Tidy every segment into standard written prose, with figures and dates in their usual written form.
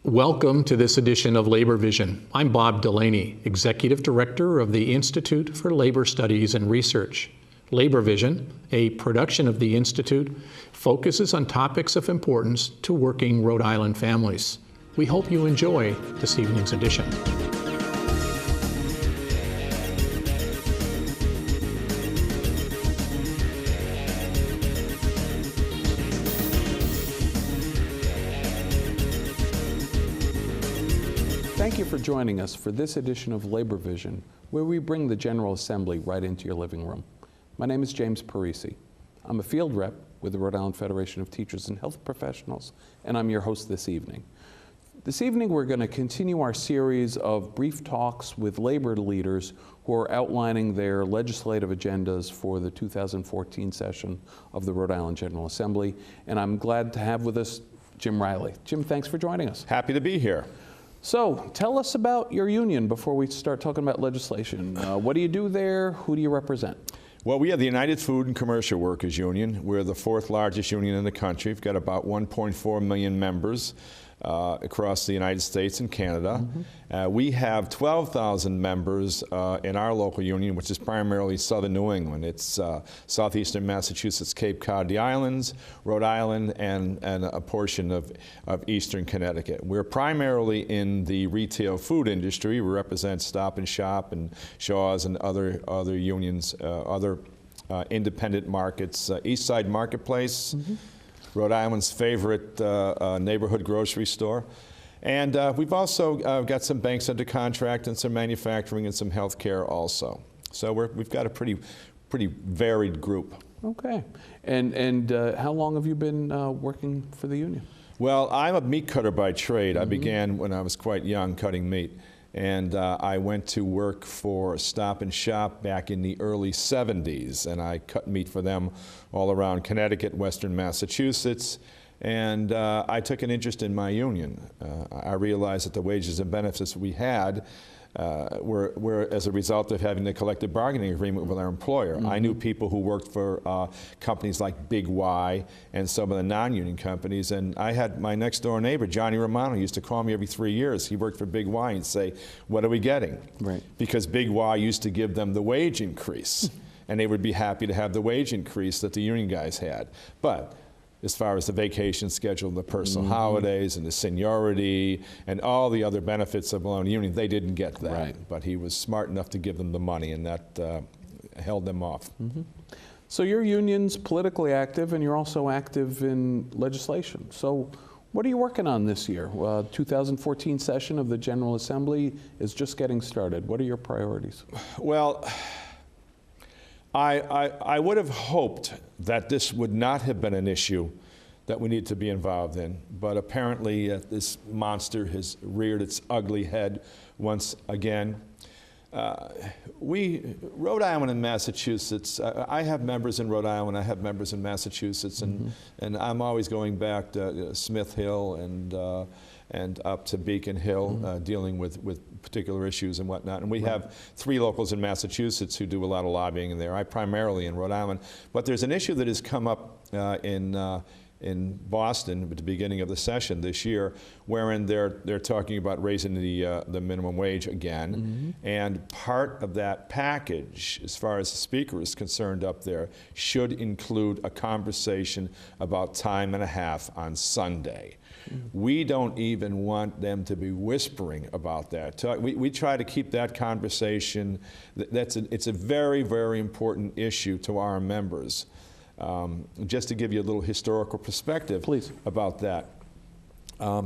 Welcome to this edition of Labor Vision. I'm Bob Delaney, Executive Director of the Institute for Labor Studies and Research. Labor Vision, a production of the Institute, focuses on topics of importance to working Rhode Island families. We hope you enjoy this evening's edition. Thank you for joining us for this edition of Labor Vision, where we bring the General Assembly right into your living room. My name is James Parisi. I'm a field rep with the Rhode Island Federation of Teachers and Health Professionals, and I'm your host this evening. This evening, we're going to continue our series of brief talks with labor leaders who are outlining their legislative agendas for the 2014 session of the Rhode Island General Assembly, and I'm glad to have with us Jim Riley. Jim, thanks for joining us. Happy to be here. So tell us about your union before we start talking about legislation. What do you do there? Who do you represent? Well, we have the United Food and Commercial Workers Union. We're the fourth largest union in the country. We've got about 1.4 million members across the United States and Canada. We have 12,000 members in our local union, which is primarily southern New England. It's southeastern Massachusetts, Cape Cod, the islands, Rhode Island, and a portion of eastern Connecticut. We're primarily in the retail food industry. We represent Stop and Shop and Shaw's and other unions, other independent markets, East Side Marketplace, Rhode Island's favorite neighborhood grocery store. And we've also got some banks under contract and some manufacturing and some healthcare also. So we've got a pretty varied group. Okay. And how long have you been working for the union? Well, I'm a meat cutter by trade. I began when I was quite young cutting meat. And I went to work for Stop and Shop back in the early 70s, and I cut meat for them all around Connecticut, Western Massachusetts, and I took an interest in my union. I realized that the wages and benefits we had were as a result of having the collective bargaining agreement with our employer. I knew people who worked for companies like Big Y and some of the non-union companies, and I had my next door neighbor, Johnny Romano, used to call me every 3 years. He worked for Big Y and say, "What are we getting?" Right. Because Big Y used to give them the wage increase, and they would be happy to have the wage increase that the union guys had. But as far as the vacation schedule, the personal holidays, and the seniority, and all the other benefits of belonging to the union, they didn't get that. Right. But he was smart enough to give them the money, and that held them off. So your union's politically active, and you're also active in legislation. So what are you working on this year? 2014 session of the General Assembly is just getting started. What are your priorities? Well, I would have hoped that this would not have been an issue that we need to be involved in, but apparently this monster has reared its ugly head once again. Rhode Island and Massachusetts, I have members in Rhode Island, I have members in Massachusetts, and I'm always going back to Smith Hill and up to Beacon Hill, dealing with particular issues and whatnot. And we have 3 locals in Massachusetts who do a lot of lobbying in there. I primarily in Rhode Island. But there's an issue that has come up in Boston at the beginning of the session this year, wherein they're talking about raising the minimum wage again. And part of that package, as far as the speaker is concerned up there, should include a conversation about time and a half on Sunday. We don't even want them to be whispering about that. We try to keep that conversation. It's a very, very important issue to our members. Just to give you a little historical perspective Please. About that. I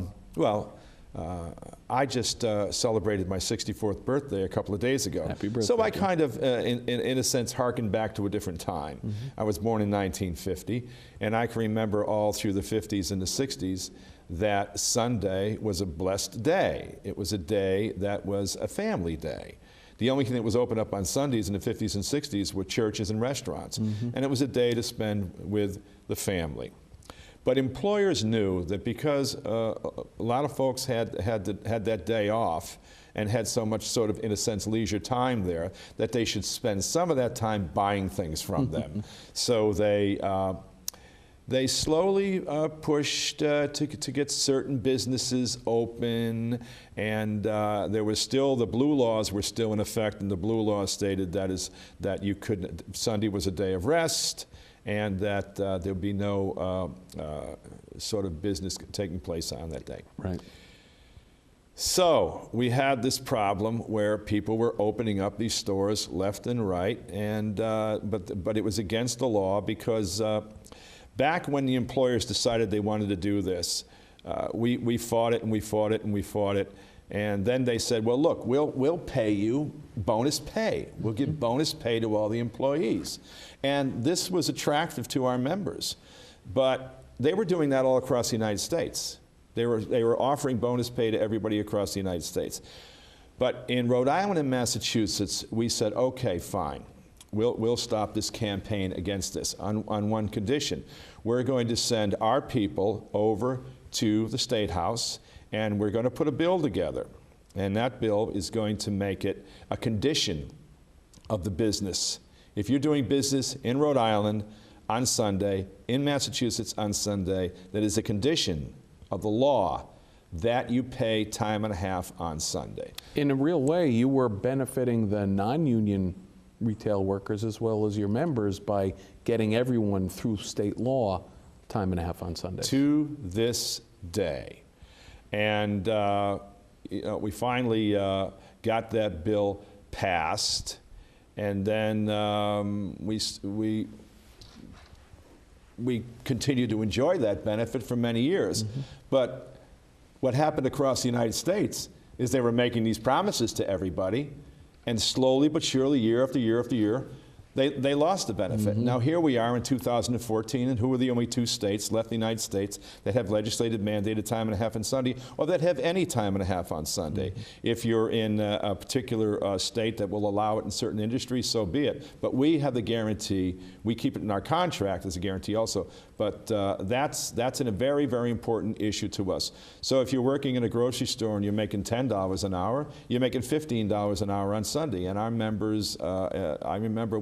just celebrated my 64th birthday a couple of days ago. Happy birthday. So I kind of, in a sense, harkened back to a different time. I was born in 1950, and I can remember all through the 50s and the 60s that Sunday was a blessed day. It was a day that was a family day. The only thing that was open up on Sundays in the 50s and 60s were churches and restaurants. And it was a day to spend with the family. But employers knew that because a lot of folks had that day off and had so much sort of, in a sense, leisure time there, that they should spend some of that time buying things from them. So they They slowly pushed to get certain businesses open, and there was still, the blue laws were still in effect, and the blue laws stated that you couldn't, Sunday was a day of rest, and that there would be no sort of business taking place on that day. Right. So we had this problem where people were opening up these stores left and right, and but it was against the law because back when the employers decided they wanted to do this, we fought it and we fought it and we fought it, and then they said, well, look, we'll pay you bonus pay. We'll give bonus pay to all the employees, and this was attractive to our members, but they were doing that all across the United States. They were offering bonus pay to everybody across the United States. But in Rhode Island and Massachusetts, we said, okay, fine. We'll stop this campaign against this on one condition. We're going to send our people over to the State House, and we're going to put a bill together. And that bill is going to make it a condition of the business. If you're doing business in Rhode Island on Sunday, in Massachusetts on Sunday, that is a condition of the law that you pay time and a half on Sunday. In a real way, you were benefiting the non-union retail workers as well as your members by getting everyone through state law time and a half on Sunday. To this day. And you know, we finally got that bill passed, and then we continued to enjoy that benefit for many years. Mm-hmm. But what happened across the United States is they were making these promises to everybody, and slowly but surely, year after year after year, they lost the benefit. Mm-hmm. Now here we are in 2014, and who are the only two states left in the United States that have legislated mandated time and a half on Sunday, or that have any time and a half on Sunday? Mm-hmm. If you're in a particular state that will allow it in certain industries, so be it. But we have the guarantee. We keep it in our contract as a guarantee also. But that's a very, very important issue to us. So if you're working in a grocery store and you're making $10 an hour, you're making $15 an hour on Sunday. And our members, I remember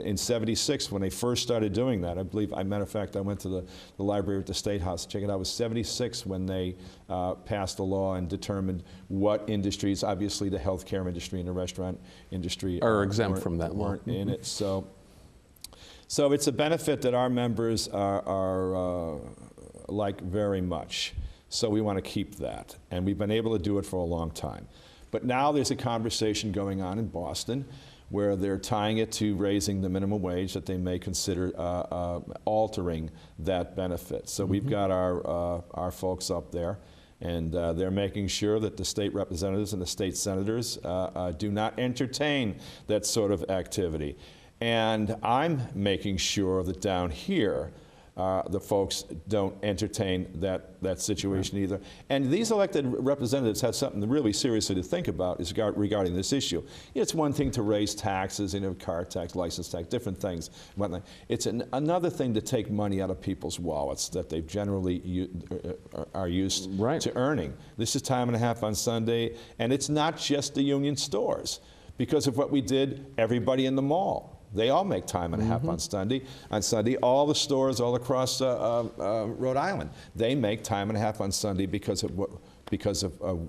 in '76 when they first started doing that, I believe, matter of fact, I went to the library at the State House to check it out. It was '76 when they passed the law and determined what industries, obviously the healthcare industry and the restaurant industry are exempt from that law. Weren't in it. So it's a benefit that our members are like very much. So we want to keep that. And we've been able to do it for a long time. But now there's a conversation going on in Boston where they're tying it to raising the minimum wage, that they may consider altering that benefit. So we've got our folks up there, and they're making sure that the state representatives and the state senators do not entertain that sort of activity. And I'm making sure that down here, the folks don't entertain that situation either. And these elected representatives have something really seriously to think about regarding this issue. It's one thing to raise taxes, car tax, license tax, different things. It's another thing to take money out of people's wallets that they generally are used to earning. This is time and a half on Sunday, and it's not just the union stores. Because of what we did, everybody in the mall. They all make time and a half on Sunday. On Sunday, all the stores all across Rhode Island, they make time and a half on Sunday because of what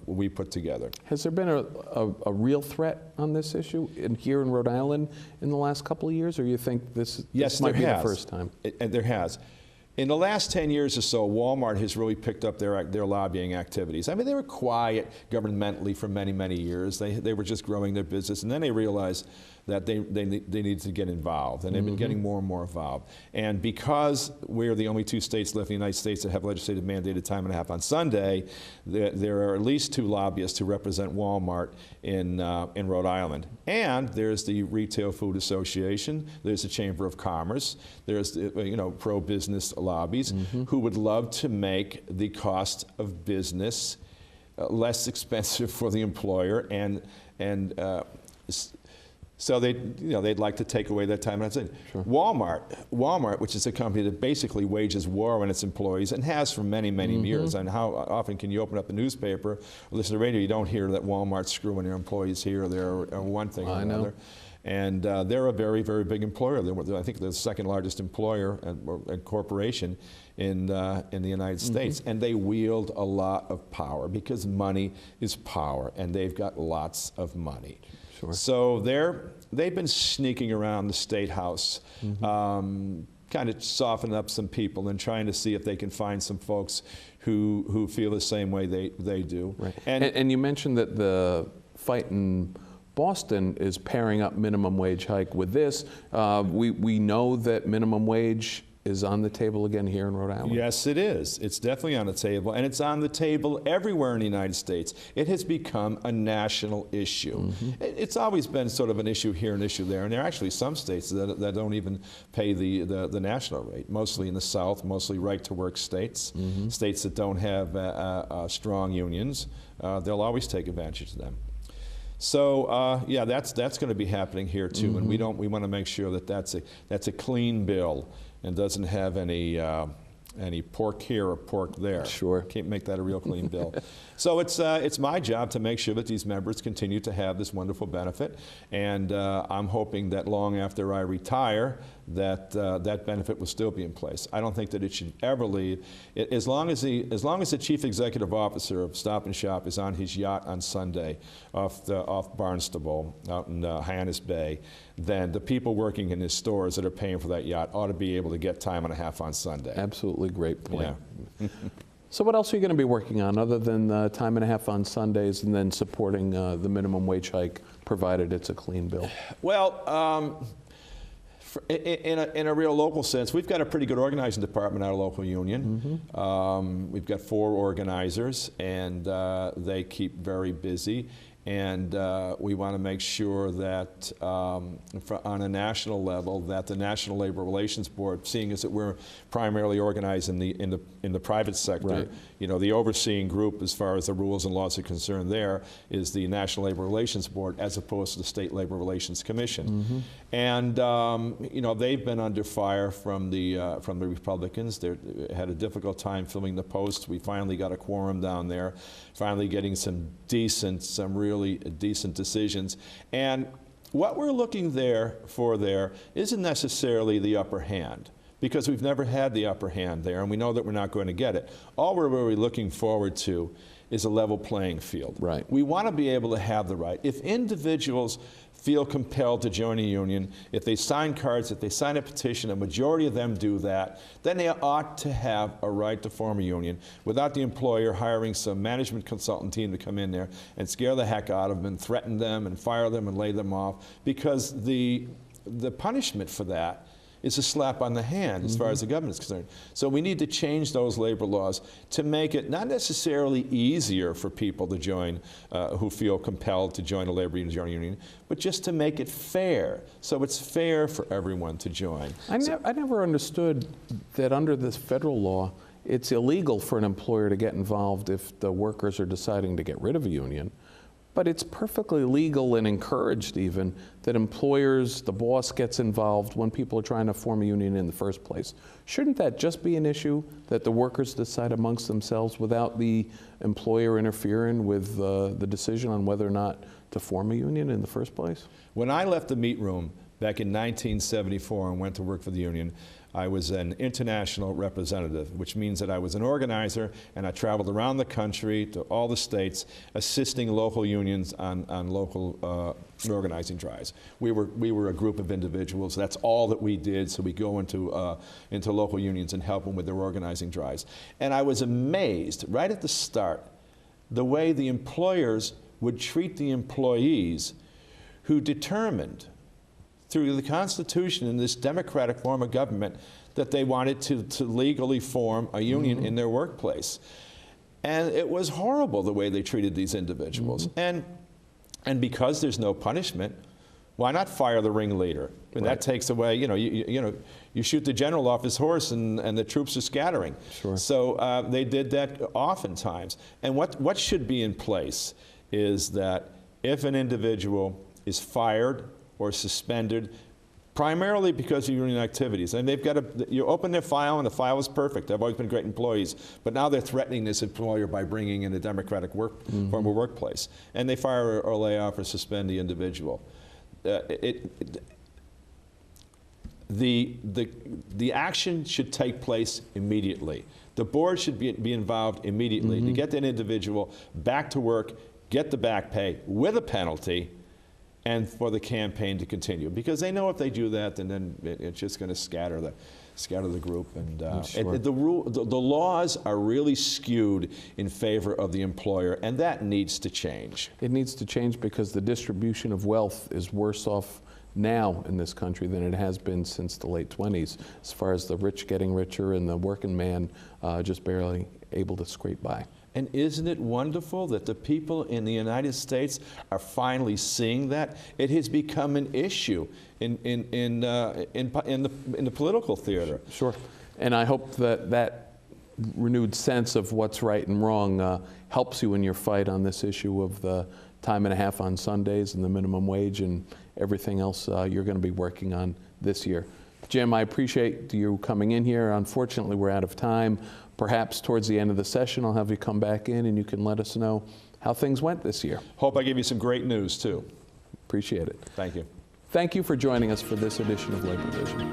we put together. Has there been a real threat on this issue here in Rhode Island in the last couple of years, or you think this might be the first time? There has. In the last 10 years or so, Walmart has really picked up their lobbying activities. I mean, they were quiet governmentally for many, many years. They were just growing their business, and then they realized that they needed to get involved, and they've been getting more and more involved. And because we're the only two states left in the United States that have legislated mandated time and a half on Sunday, there are at least 2 lobbyists who represent Walmart in Rhode Island. And there's the Retail Food Association, there's the Chamber of Commerce, there's the, pro-business lobbies who would love to make the cost of business less expensive for the employer, and so they'd like to take away that time. And sure. Walmart, which is a company that basically wages war on its employees and has for many, many years. And how often can you open up the newspaper or listen to the radio, you don't hear that Walmart's screwing their employees here or there, or one thing or another. And they're a very, very big employer. I think they're the second largest employer and corporation in the United States. And they wield a lot of power because money is power, and they've got lots of money. Sure. So they've been sneaking around the State House, kind of softening up some people and trying to see if they can find some folks who feel the same way they do. Right. And you mentioned that the fight in Boston is pairing up minimum wage hike with this. We know that minimum wage is on the table again here in Rhode Island. Yes, it is. It's definitely on the table, and it's on the table everywhere in the United States. It has become a national issue. It's always been sort of an issue here, an issue there, and there are actually some states that don't even pay the national rate, mostly in the South, mostly right-to-work states, states that don't have strong unions. They'll always take advantage of them. So yeah, that's going to be happening here too, and we want to make sure that that's a clean bill and doesn't have any pork here or pork there. Sure. Can't make that a real clean bill. So it's my job to make sure that these members continue to have this wonderful benefit, and I'm hoping that long after I retire, that benefit will still be in place. I don't think that it should ever leave. As long as the chief executive officer of Stop and Shop is on his yacht on Sunday off Barnstable out in Hyannis Bay, then the people working in his stores that are paying for that yacht ought to be able to get time and a half on Sunday. Absolutely great point. Yeah. So what else are you going to be working on other than time and a half on Sundays and then supporting the minimum wage hike, provided it's a clean bill? Well, in a real local sense, we've got a pretty good organizing department at our local union. We've got 4 organizers, and they keep very busy. And we want to make sure that on a national level, that the National Labor Relations Board, seeing as that we're primarily organized in the private sector, right. You know, the overseeing group as far as the rules and laws are concerned there is the National Labor Relations Board, as opposed to the State Labor Relations Commission. And you know, they've been under fire from the Republicans. They had a difficult time filling the posts. We finally got a quorum down there, finally getting some really decent decisions. And what we're looking for there isn't necessarily the upper hand, because we've never had the upper hand there, and we know that we're not going to get it. All we're really looking forward to is a level playing field. Right. We want to be able to have the right. If individuals feel compelled to join a union, if they sign cards, if they sign a petition, a majority of them do that, then they ought to have a right to form a union without the employer hiring some management consultant team to come in there and scare the heck out of them and threaten them and fire them and lay them off, because the punishment for that is a slap on the hand as far as the government is concerned. So we need to change those labor laws to make it not necessarily easier for people to join who feel compelled to join a labor union, but just to make it fair. So it's fair for everyone to join. I never understood that under this federal law, it's illegal for an employer to get involved if the workers are deciding to get rid of a union. But it's perfectly legal and encouraged even that employers, the boss gets involved when people are trying to form a union in the first place. Shouldn't that just be an issue that the workers decide amongst themselves without the employer interfering with the decision on whether or not to form a union in the first place? When I left the meat room back in 1974 and went to work for the union, I was an international representative, which means that I was an organizer, and I traveled around the country to all the states assisting local unions on local organizing drives. We were a group of individuals. That's all that we did. So we go into local unions and help them with their organizing drives. And I was amazed right at the start the way the employers would treat the employees who determined through the Constitution and this democratic form of government that they wanted to legally form a union in their workplace. And it was horrible the way they treated these individuals. And because there's no punishment, why not fire the ringleader? And that takes away, you shoot the general off his horse and the troops are scattering. Sure. So they did that oftentimes. And what should be in place is that if an individual is fired or suspended, primarily because of union activities. And they've got you open their file and the file is perfect. They've always been great employees. But now they're threatening this employer by bringing in a democratic form of workplace. And they fire or lay off or suspend the individual. the action should take place immediately. The board should be involved immediately to get that individual back to work, get the back pay with a penalty, and for the campaign to continue. Because they know if they do that, then it's just going to scatter the group. And the laws are really skewed in favor of the employer, and that needs to change. It needs to change because the distribution of wealth is worse off now in this country than it has been since the late 20s, as far as the rich getting richer and the working man just barely able to scrape by. And isn't it wonderful that the people in the United States are finally seeing that? It has become an issue in the political theater. Sure. And I hope that renewed sense of what's right and wrong helps you in your fight on this issue of the time and a half on Sundays and the minimum wage and everything else you're going to be working on this year. Jim, I appreciate you coming in here. Unfortunately, we're out of time. Perhaps towards the end of the session, I'll have you come back in and you can let us know how things went this year. Hope I give you some great news, too. Appreciate it. Thank you. Thank you for joining us for this edition of Labor Vision.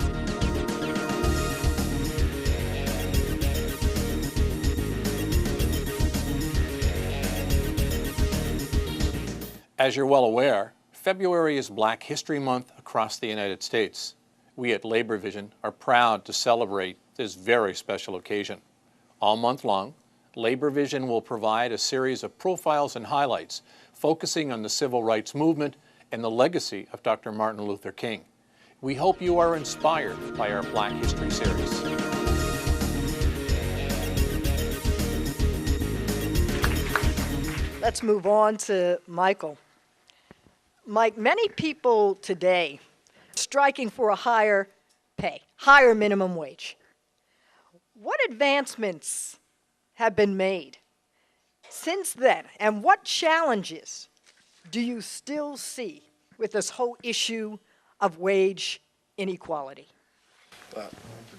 As you're well aware, February is Black History Month across the United States. We at Labor Vision are proud to celebrate this very special occasion. All month long, Labor Vision will provide a series of profiles and highlights focusing on the civil rights movement and the legacy of Dr. Martin Luther King. We hope you are inspired by our Black History series. Let's move on to Michael. Mike, many people today are striking for a higher pay, higher minimum wage. What advancements have been made since then, and what challenges do you still see with this whole issue of wage inequality?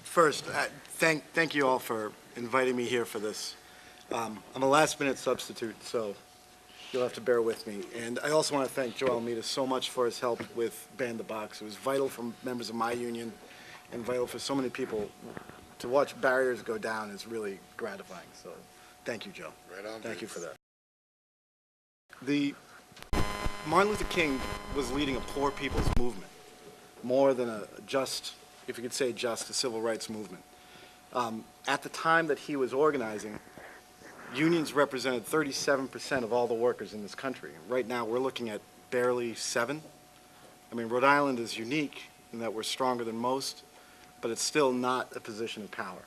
First, thank you all for inviting me here for this. I'm a last-minute substitute, so you'll have to bear with me. And I also want to thank Joe Almeida so much for his help with Ban the Box. It was vital for members of my union and vital for so many people. To watch barriers go down is really gratifying. So thank you, Joe. Right on. Thank you for that. Martin Luther King was leading a poor people's movement, more than a just, if you could say just, a civil rights movement. At the time that he was organizing, unions represented 37% of all the workers in this country. Right now, we're looking at barely 7. I mean, Rhode Island is unique in that we're stronger than most, but it's still not a position of power.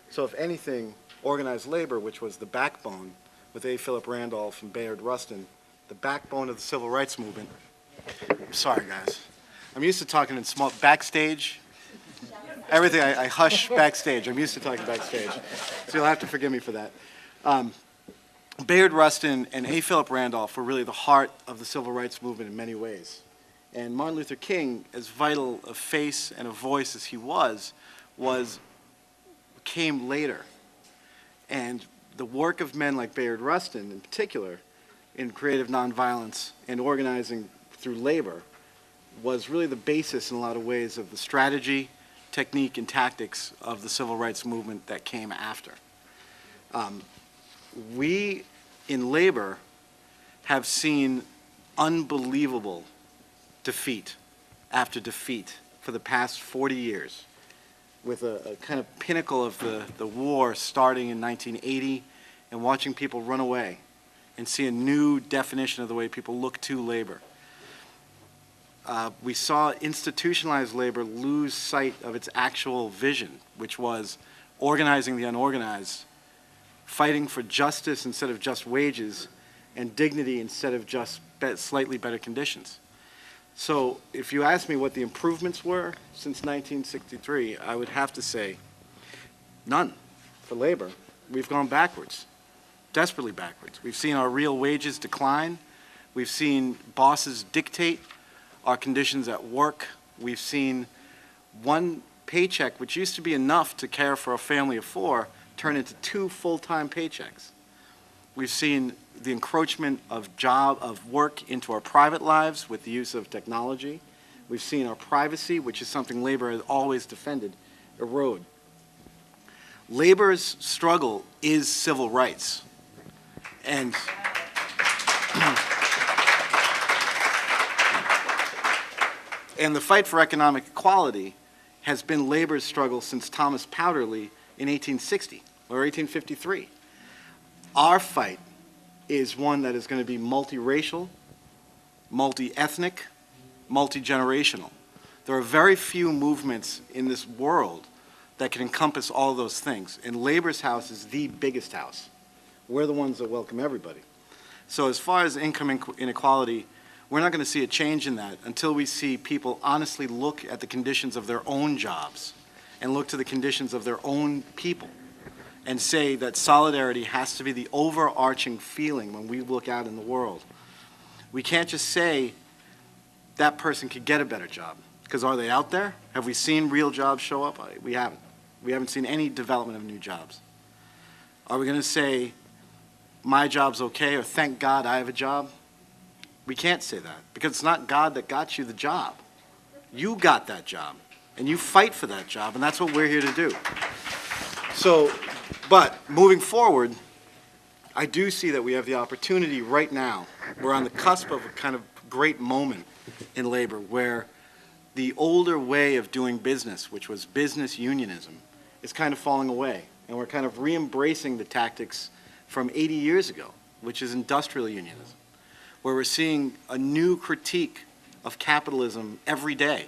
So if anything, organized labor, which was the backbone with A. Philip Randolph and Bayard Rustin, the backbone of the civil rights movement. Sorry, guys. I'm used to talking in small, backstage. Everything, I hush backstage. I'm used to talking backstage. So you'll have to forgive me for that. Bayard Rustin and A. Philip Randolph were really the heart of the civil rights movement in many ways. And Martin Luther King, as vital a face and a voice as he came later. And the work of men like Bayard Rustin, in particular, in creative nonviolence and organizing through labor, was really the basis in a lot of ways of the strategy, technique, and tactics of the civil rights movement that came after. We, in labor, have seen unbelievable defeat after defeat for the past 40 years, with a kind of pinnacle of the war starting in 1980 and watching people run away and see a new definition of the way people look to labor. We saw institutionalized labor lose sight of its actual vision, which was organizing the unorganized, fighting for justice instead of just wages, and dignity instead of just slightly better conditions. So if you ask me what the improvements were since 1963, I would have to say none for labor. We've gone backwards, desperately backwards. We've seen our real wages decline. We've seen bosses dictate our conditions at work. We've seen one paycheck, which used to be enough to care for a family of 4, turn into 2 full-time paychecks. We've seen the encroachment of work into our private lives with the use of technology. We've seen our privacy, which is something labor has always defended, erode. Labor's struggle is civil rights. And and the fight for economic equality has been labor's struggle since Thomas Powderly in 1860 or 1853. Our fight is one that is going to be multiracial, multi-ethnic, multi-generational. There are very few movements in this world that can encompass all those things, and labor's house is the biggest house. We're the ones that welcome everybody. So as far as income inequality, we're not going to see a change in that until we see people honestly look at the conditions of their own jobs and look to the conditions of their own people and say that solidarity has to be the overarching feeling when we look out in the world. We can't just say that person could get a better job, because are they out there? Have we seen real jobs show up? We haven't. We haven't seen any development of new jobs. Are we going to say, my job's okay, or thank God I have a job? We can't say that, because it's not God that got you the job. You got that job, and you fight for that job, and that's what we're here to do. So, but moving forward, I do see that we have the opportunity right now. We're on the cusp of a kind of great moment in labor where the older way of doing business, which was business unionism, is kind of falling away. And we're kind of re-embracing the tactics from 80 years ago, which is industrial unionism, where we're seeing a new critique of capitalism every day.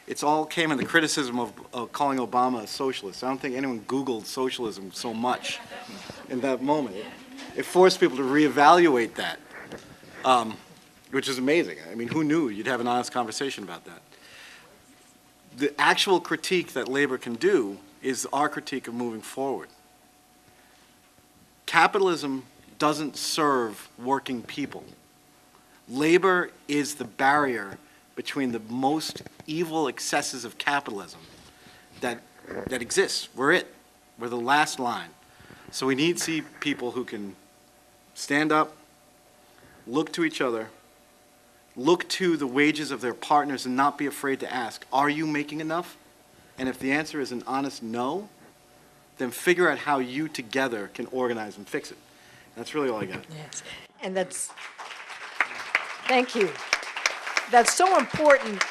It's all came in the criticism of calling Obama a socialist. I don't think anyone Googled socialism so much in that moment. It forced people to reevaluate that, which is amazing. I mean, who knew you'd have an honest conversation about that? The actual critique that labor can do is our critique of moving forward. Capitalism doesn't serve working people. Labor is the barrier between the most evil excesses of capitalism that exists. We're it. We're the last line. So we need to see people who can stand up, look to each other, look to the wages of their partners and not be afraid to ask, are you making enough? And if the answer is an honest no, then figure out how you together can organize and fix it. That's really all I got. Yes, and thank you. That's so important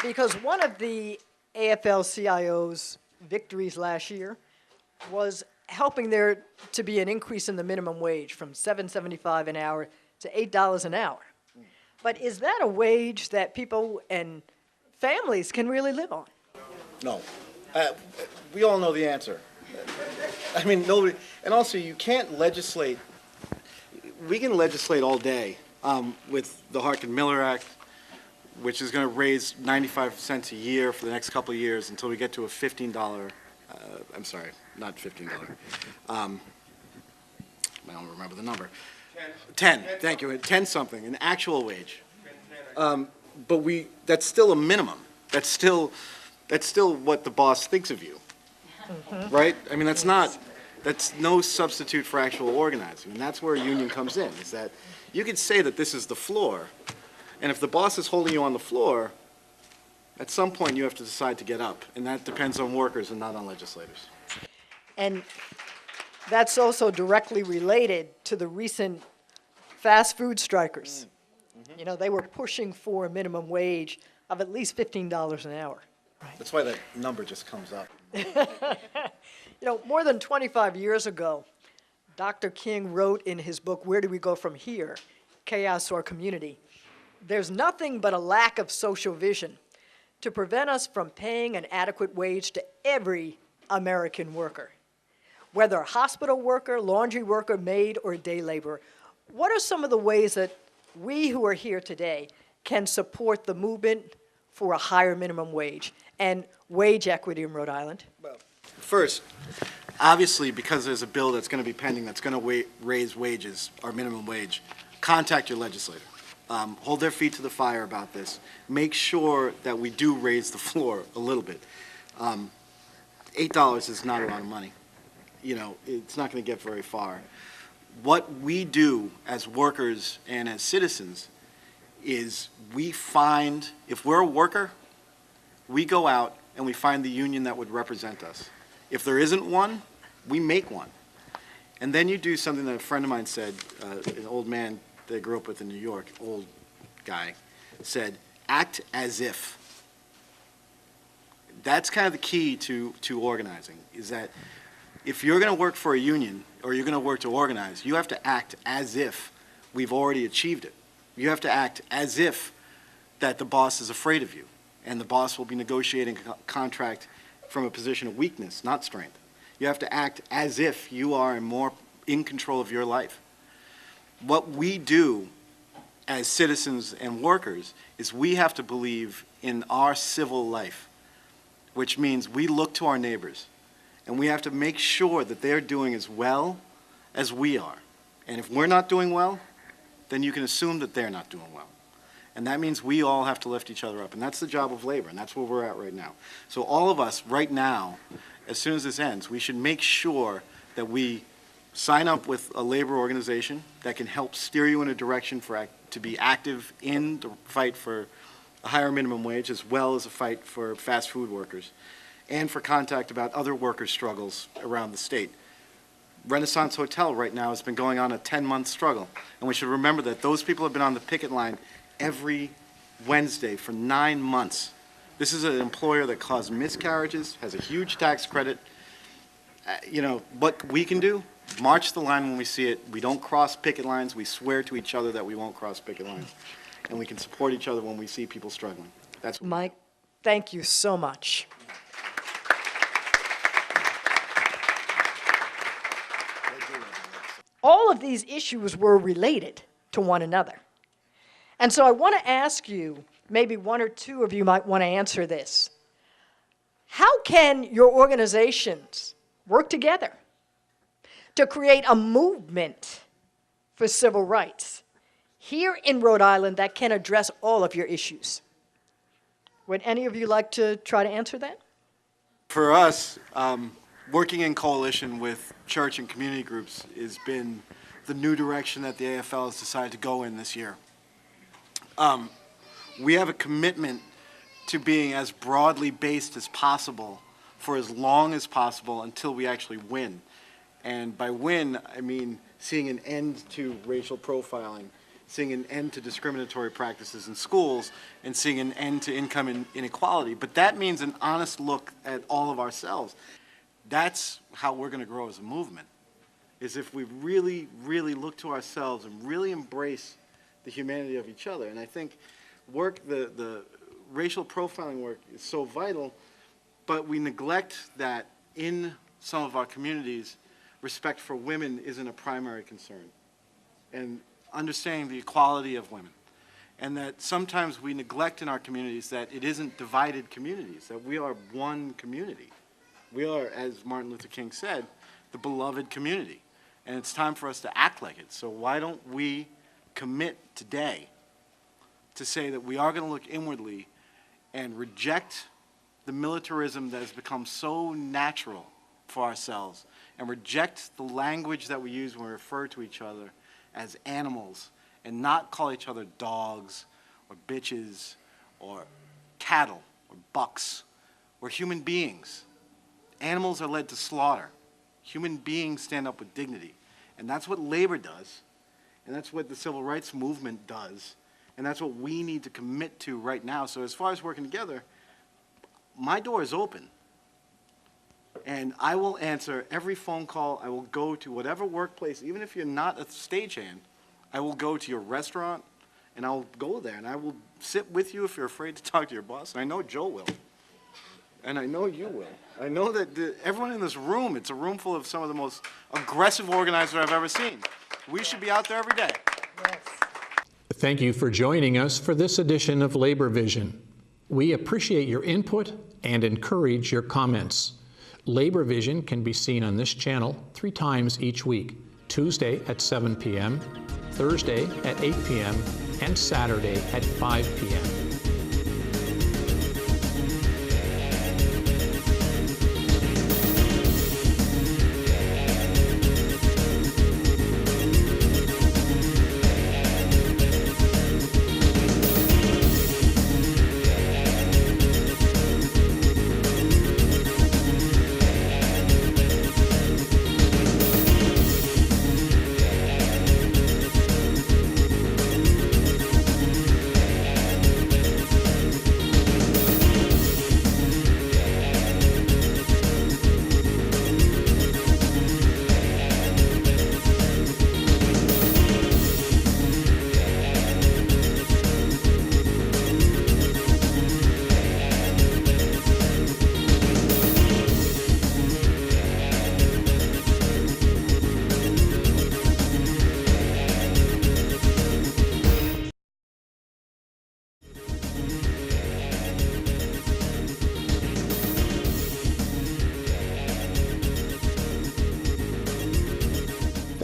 because one of the AFL-CIO's victories last year was helping there to be an increase in the minimum wage from $7.75 an hour to $8 an hour. But is that a wage that people and families can really live on? No. We all know the answer. I mean, nobody, and also you can't legislate, we can legislate all day with the Harkin-Miller Act, which is going to raise 95 cents a year for the next couple of years until we get to a $15, I'm sorry, not $15. I don't remember the number. 10, thank you, 10 something, an actual wage. But that's still a minimum. That's still what the boss thinks of you, right? I mean, that's no substitute for actual organizing, and that's where a union comes in, is that you could say that this is the floor, and if the boss is holding you on the floor, at some point you have to decide to get up, and that depends on workers and not on legislators. And that's also directly related to the recent fast food strikers. Mm-hmm. You know, they were pushing for a minimum wage of at least $15 an hour. Right. That's why that number just comes up. You know, more than 25 years ago, Dr. King wrote in his book, Where Do We Go From Here? Chaos or Community. There's nothing but a lack of social vision to prevent us from paying an adequate wage to every American worker. Whether a hospital worker, laundry worker, maid, or day laborer, what are some of the ways that we who are here today can support the movement for a higher minimum wage and wage equity in Rhode Island? Well, first, obviously, because there's a bill that's going to be pending that's going to raise wages, our minimum wage, contact your legislator. Hold their feet to the fire about this. Make sure that we do raise the floor a little bit. $8 is not a lot of money. You know, it's not going to get very far. What we do as workers and as citizens is we find, if we're a worker, we go out and we find the union that would represent us. If there isn't one, we make one. And then you do something that a friend of mine said, an old man that I grew up with in New York, old guy, said, act as if. That's kind of the key to organizing, is that if you're going to work for a union or you're going to work to organize, you have to act as if we've already achieved it. You have to act as if that the boss is afraid of you, and the boss will be negotiating a contract from a position of weakness, not strength. You have to act as if you are more in control of your life. What we do as citizens and workers is we have to believe in our civil life, which means we look to our neighbors, and we have to make sure that they're doing as well as we are. And if we're not doing well, then you can assume that they're not doing well. And that means we all have to lift each other up, and that's the job of labor, and that's where we're at right now. So all of us right now, as soon as this ends, we should make sure that we sign up with a labor organization that can help steer you in a direction to be active in the fight for a higher minimum wage, as well as a fight for fast food workers, and for contact about other workers' struggles around the state. Renaissance Hotel right now has been going on a 10-month struggle, and we should remember that those people have been on the picket line every Wednesday for 9 months. This is an employer that caused miscarriages, has a huge tax credit. What we can do, march the line when we see it. We don't cross picket lines. We swear to each other that we won't cross picket lines. And we can support each other when we see people struggling. That's what Mike, thank you so much. All of these issues were related to one another. And so I want to ask you, maybe one or two of you might want to answer this. How can your organizations work together to create a movement for civil rights here in Rhode Island that can address all of your issues? Would any of you like to try to answer that? For us, working in coalition with church and community groups has been the new direction that the AFL has decided to go in this year. We have a commitment to being as broadly based as possible for as long as possible until we actually win. And by win, I mean seeing an end to racial profiling, seeing an end to discriminatory practices in schools, and seeing an end to income inequality. But that means an honest look at all of ourselves. That's how we're going to grow as a movement, is if we really, really look to ourselves and really embrace the humanity of each other. And I think the racial profiling work is so vital, but we neglect that in some of our communities, respect for women isn't a primary concern. And understanding the equality of women. And that sometimes we neglect in our communities that it isn't divided communities, that we are one community. We are, as Martin Luther King said, the beloved community. And it's time for us to act like it. So why don't we commit today to say that we are going to look inwardly and reject the militarism that has become so natural for ourselves, and reject the language that we use when we refer to each other as animals, and not call each other dogs or bitches or cattle or bucks. We're human beings. Animals are led to slaughter. Human beings stand up with dignity. And that's what labor does. And that's what the civil rights movement does. And that's what we need to commit to right now. So as far as working together, my door is open. And I will answer every phone call. I will go to whatever workplace, even if you're not a stagehand, I will go to your restaurant, and I'll go there, and I will sit with you if you're afraid to talk to your boss. And I know Joe will. And I know you will. I know that everyone in this room, it's a room full of some of the most aggressive organizers I've ever seen. We should be out there every day. Yes. Thank you for joining us for this edition of Labor Vision. We appreciate your input and encourage your comments. Labor Vision can be seen on this channel 3 times each week: Tuesday at 7 p.m., Thursday at 8 p.m., and Saturday at 5 p.m.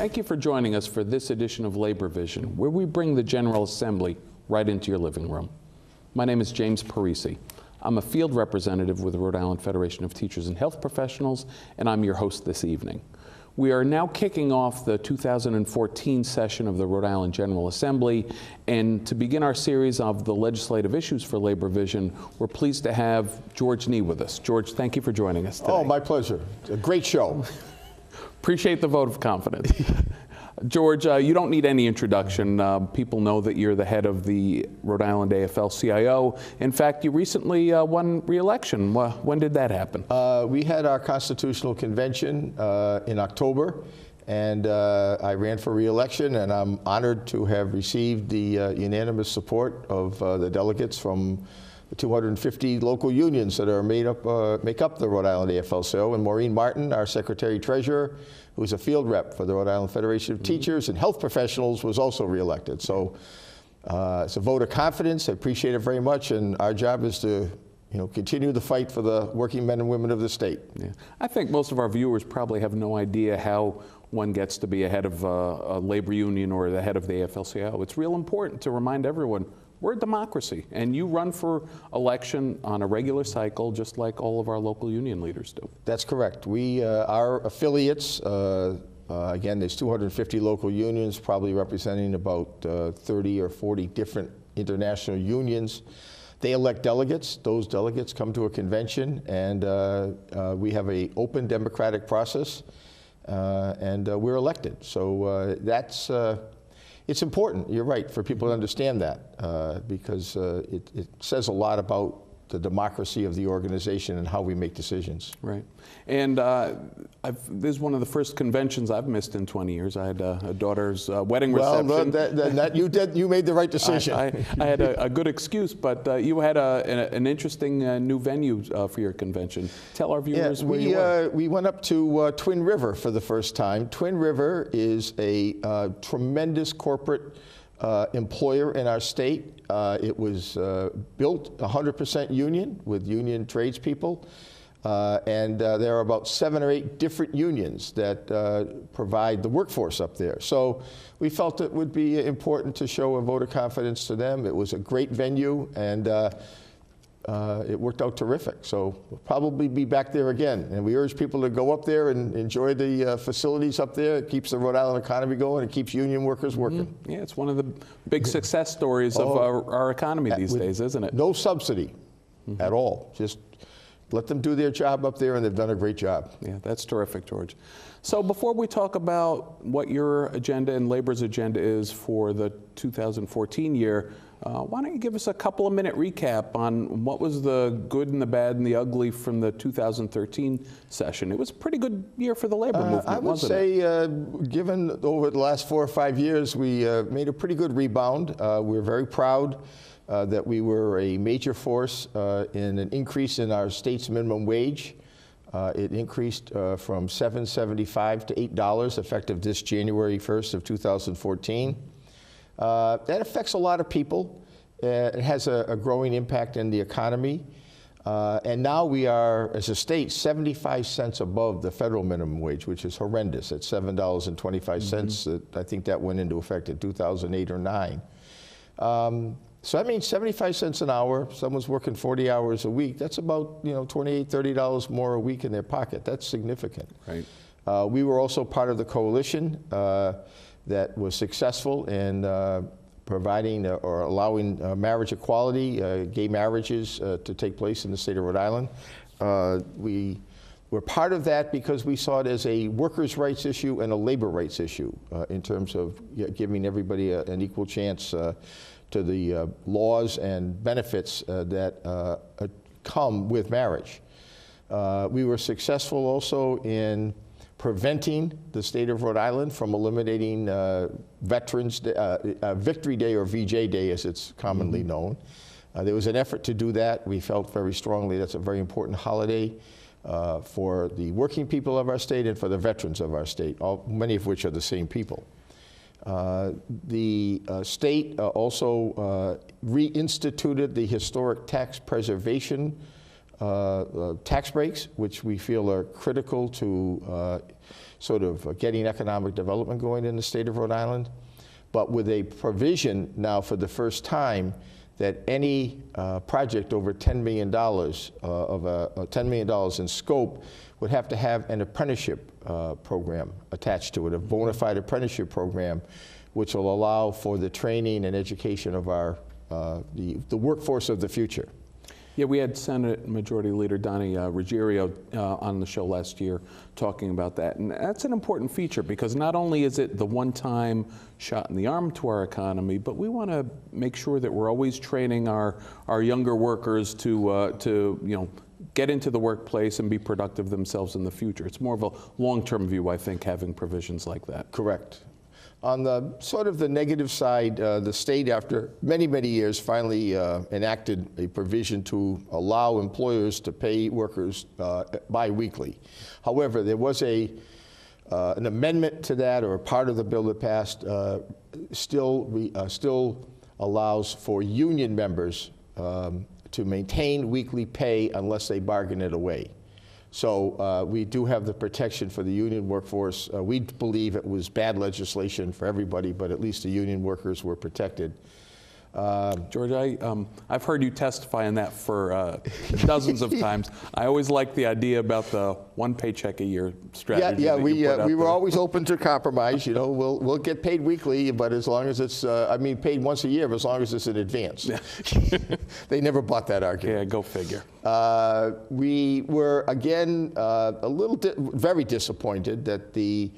Thank you for joining us for this edition of Labor Vision, where we bring the General Assembly right into your living room. My name is James Parisi. I'm a field representative with the Rhode Island Federation of Teachers and Health Professionals, and I'm your host this evening. We are now kicking off the 2014 session of the Rhode Island General Assembly, and to begin our series of the legislative issues for Labor Vision, we're pleased to have George Nee with us. George, thank you for joining us today. Oh, my pleasure. A great show. Appreciate the vote of confidence. George, you don't need any introduction. People know that you're the head of the Rhode Island AFL-CIO. In fact, you recently won re-election. When did that happen? We had our constitutional convention in October, and I ran for re-election, and I'm honored to have received the unanimous support of the delegates from the 250 local unions that are make up the Rhode Island AFL-CIO, and Maureen Martin, our secretary-treasurer, who's a field rep for the Rhode Island Federation of Teachers and Health Professionals, was also reelected. So it's a vote of confidence. I appreciate it very much, and our job is to continue the fight for the working men and women of the state. Yeah. I think most of our viewers probably have no idea how one gets to be a head of a labor union or the head of the AFL-CIO. It's real important to remind everyone we're a democracy, and you run for election on a regular cycle just like all of our local union leaders do. That's correct. We, our affiliates, again, there's 250 local unions, probably representing about 30 or 40 different international unions. They elect delegates. Those delegates come to a convention, and we have an open democratic process, and we're elected. So that's it's important, you're right, for people to understand that, because it says a lot about the democracy of the organization and how we make decisions. Right. And this is one of the first conventions I've missed in 20 years. I had a daughter's wedding reception. Well, you made the right decision. I had a good excuse, but you had an interesting new venue for your convention. Tell our viewers where you were. We went up to Twin River for the first time. Twin River is a tremendous corporate employer in our state. It was built 100% union with union tradespeople, and there are about 7 or 8 different unions that provide the workforce up there. So we felt it would be important to show a vote of confidence to them. It was a great venue, and it worked out terrific. So we'll probably be back there again. And we urge people to go up there and enjoy the facilities up there. It keeps the Rhode Island economy going. It keeps union workers working. Mm-hmm. Yeah, it's one of the big success stories of our economy these days, isn't it? No subsidy at all. Just let them do their job up there, and they've done a great job. Yeah, that's terrific, George. So before we talk about what your agenda and labor's agenda is for the 2014 year, why don't you give us a couple of minute recap on what was the good and the bad and the ugly from the 2013 session? It was a pretty good year for the labor movement, I would say, given over the last 4 or 5 years, we made a pretty good rebound. We're very proud that we were a major force in an increase in our state's minimum wage. It increased from $7.75 to $8 effective this January 1st of 2014. That affects a lot of people. It has a growing impact in the economy. And now we are, as a state, 75 cents above the federal minimum wage, which is horrendous, at $7.25. I think that went into effect in 2008 or 9. So that means 75 cents an hour. Someone's working 40 hours a week. That's about $28, $30 more a week in their pocket. That's significant. Right. We were also part of the coalition that was successful in providing or allowing marriage equality, gay marriages to take place in the state of Rhode Island. We were part of that because we saw it as a workers' rights issue and a labor rights issue in terms of giving everybody an equal chance to the laws and benefits that come with marriage. We were successful also in preventing the state of Rhode Island from eliminating Veterans Day, Victory Day, or VJ Day as it's commonly known. There was an effort to do that. We felt very strongly that's a very important holiday for the working people of our state and for the veterans of our state, many of which are the same people. The state also reinstituted the historic tax preservation tax breaks, which we feel are critical to sort of getting economic development going in the state of Rhode Island, but with a provision now for the first time that any project over $10 million $10 million in scope would have to have an apprenticeship program attached to it, a bona fide apprenticeship program, which will allow for the training and education of our the workforce of the future. Yeah, we had Senate Majority Leader Donnie Ruggiero on the show last year talking about that. And that's an important feature because not only is it the one-time shot in the arm to our economy, but we want to make sure that we're always training our younger workers to get into the workplace and be productive themselves in the future. It's more of a long-term view, I think, having provisions like that. Correct. On the sort of the negative side, the state, after many, many years, finally enacted a provision to allow employers to pay workers biweekly. However, there was an amendment to that, or a part of the bill that passed, still allows for union members to maintain weekly pay unless they bargain it away. So we do have the protection for the union workforce. We believe it was bad legislation for everybody, but at least the union workers were protected. George, I've heard you testify on that for dozens of times. I always like the idea about the one paycheck a year strategy. Yeah, we were always open to compromise. You know, we'll get paid weekly, but as long as it's, paid once a year, but as long as it's in advance. Yeah. They never bought that argument. Yeah, go figure. We were again very disappointed that the